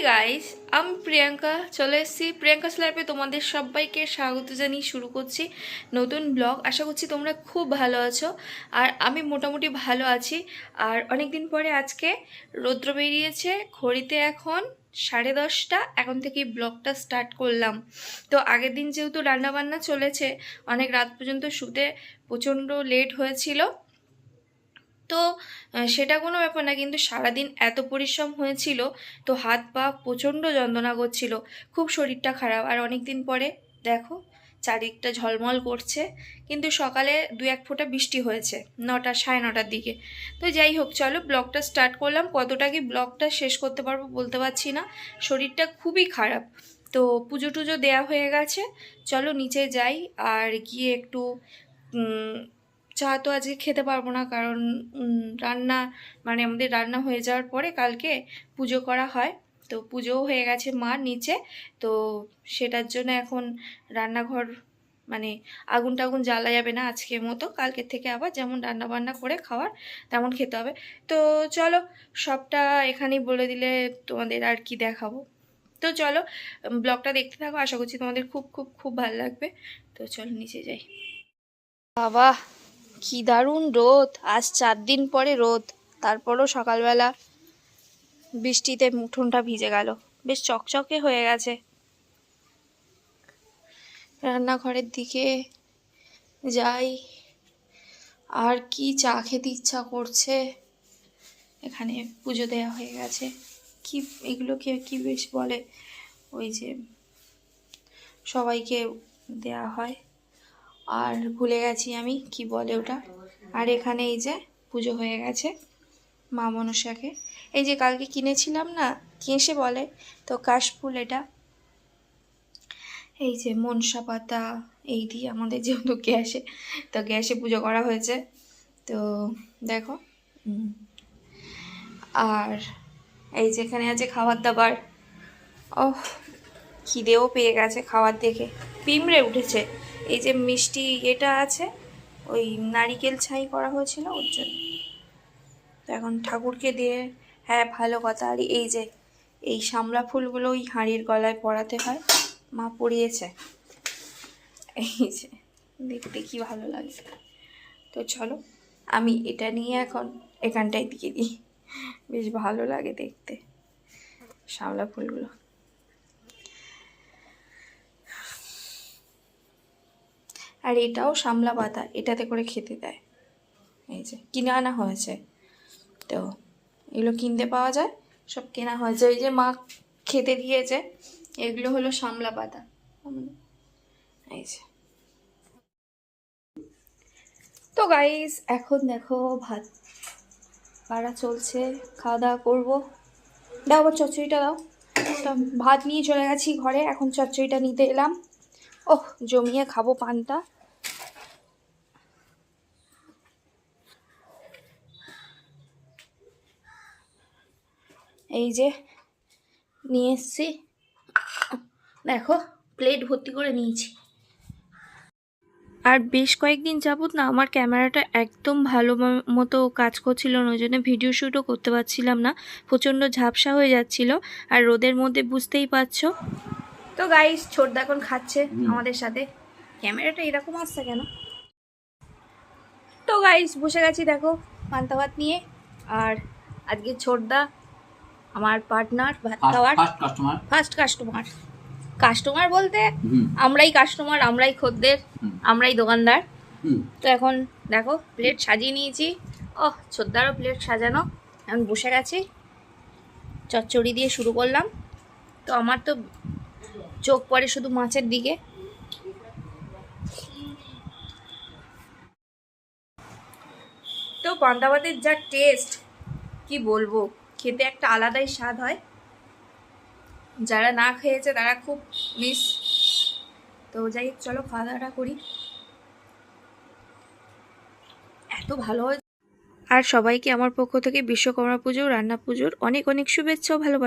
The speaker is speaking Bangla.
গাইস, আমি প্রিয়াঙ্কা চলে এসেছি প্রিয়াঙ্কাস লাইফে। তোমাদের সবাইকে স্বাগত জানিয়ে শুরু করছি নতুন ব্লগ। আশা করছি তোমরা খুব ভালো আছো, আর আমি মোটামুটি ভালো আছি। আর অনেক দিন পরে আজকে রৌদ্র বেরিয়েছে, ঘড়িতে এখন 10:30। এখন থেকেই ব্লগটা স্টার্ট করলাম। তো আগের দিন যেহেতু রান্নাবান্না চলেছে, অনেক রাত পর্যন্ত শুতে প্রচণ্ড লেট হয়েছিল। তো সেটা কোনো ব্যাপার না, কিন্তু সারাদিন এত পরিশ্রম হয়েছিল, তো হাত পা প্রচণ্ড যন্ত্রণা করছিল, খুব শরীরটা খারাপ। আর অনেক দিন পরে দেখো চারিদিকটা ঝলমল করছে, কিন্তু সকালে 2-1 ফোঁটা বৃষ্টি হয়েছে 9টা 9:30টার দিকে। তো যাই হোক, চলো ব্লগটা স্টার্ট করলাম। কতটা কি ব্লগটা শেষ করতে পারবো বলতে পারছি না, শরীরটা খুবই খারাপ। তো পুজো টুজো দেয়া হয়ে গেছে, চলো নিচে যাই। আর গিয়ে একটু চা তো আজকে খেতে পারবো না, কারণ রান্না মানে আমাদের রান্না হয়ে যাওয়ার পরে কালকে পুজো করা হয়। তো পুজোও হয়ে গেছে মার নিচে, তো সেটার জন্য এখন রান্নাঘর মানে আগুন টাগুন জ্বালা যাবে না আজকের মতো। কালকের থেকে আবার যেমন রান্না বান্না করে খাওয়ার তেমন খেতে হবে। তো চলো, সবটা এখানেই বলে দিলে তোমাদের আর কি দেখাবো। তো চলো ব্লগটা দেখতে থাকো, আশা করছি তোমাদের খুব খুব খুব ভালো লাগবে। তো চলো নিচে যাই। বাবা, কি দারুণ রোদ! আজ 4 দিন পরে রোদ, তারপরও সকালবেলা বৃষ্টিতে উঠোনটা ভিজে গেল, বেশ চকচকে হয়ে গেছে। রান্নাঘরের দিকে যাই, আর কি চা খেতে ইচ্ছা করছে। এখানে পুজো দেয়া হয়ে গেছে, কি এগুলোকে কি বেশ বলে, ওই যে সবাইকে দেয়া হয়, আর ভুলে গেছি আমি কি বলে ওটা। আর এখানে এই যে পুজো হয়ে গেছে মা মনসাকে। এই যে কালকে কিনেছিলাম না, কেসে বলে তো কাশফুল, এটা এই যে মনসা পাতা এই দিয়ে আমাদের যেহেতু গ্যাসে, তো গ্যাসে পুজো করা হয়েছে। তো দেখো, আর এই যেখানে আছে খাবার দাবার। ওহ, খিদেও পেয়ে গেছে খাবার দেখে, পিমড়ে উঠেছে। এই যে মিষ্টি এটা আছে, ওই নারিকেল ছাই করা হয়েছিল ওর জন্য। তো এখন ঠাকুরকে দিয়ে, হ্যাঁ ভালো কথা। আর এই যে এই শামলা ফুলগুলো ওই হাঁড়ির গলায় পরাতে হয়, মা পরিয়েছে। এই যে দেখতে কি ভালো লাগে। তো চলো আমি এটা নিয়ে এখন এখানটায় দিয়ে দিই, বেশ ভালো লাগে দেখতে শামলা ফুলগুলো। আর এটাও শামলা পাতা, এটাতে করে খেতে দেয়। এই যে কিনে আনা হয়েছে, তো এগুলো কিনতে পাওয়া যায়, সব কেনা হয়েছে। ওই যে মা খেতে দিয়েছে, এগুলো হলো শামলা পাতা। এই যে, তো গাইস এখন দেখো ভাত বাড়া চলছে, খাওয়া দাওয়া করবো। দাও আবার চচ্চড়িটা দাও। তো ভাত নিয়ে চলে গেছি ঘরে, এখন চচ্চড়িটা নিতে এলাম। ওহ, জমিয়ে খাবো পান্তা। এই যে নিয়ে এসছি, দেখো প্লেট ভর্তি করে নিয়েছি। আর বেশ কয়েকদিন যাবত না আমার ক্যামেরাটা একদম ভালো মতো কাজ করছিল না, ওই জন্য ভিডিও শ্যুটও করতে পারছিলাম না, প্রচণ্ড ঝাপসা হয়ে যাচ্ছিল। আর রোদের মধ্যে বুঝতেই পারছো। তো গাইস ছোটদা এখন খাচ্ছে আমাদের সাথে। ক্যামেরাটা এরকম আসছে কেন? তো গাইস বসে গেছি দেখো পান্তা ভাত নিয়ে। আর আজকে ছোটদা আমার পার্টনার ভাত খাওয়ার ফার্স্ট কাস্টমার। কাস্টমার বলতে আমরাই কাস্টমার, আমরাই খদ্দের, আমরাই দোকানদার। তো এখন দেখো প্লেট সাজিয়ে নিয়েছি। ওহ, ছোটদারও প্লেট সাজানো। এখন বসে গেছি, চচ্চড়ি দিয়ে শুরু করলাম। তো আমার তো চোখ পড়ে শুধু মাছের দিকে। তো পান্তা ভাতের যা টেস্ট কি বলবো, খেতে একটা আলাদাই স্বাদ হয়। যারা না খেয়েছে তারা খুব মিস। তো যাই হোক, চলো খাওয়া দাওয়াটা করি। এত ভালো হয়। আর সবাইকে আমার পক্ষ থেকে বিশ্বকর্মা পুজো, রান্না পুজোর অনেক অনেক শুভেচ্ছা ও ভালোবাসা।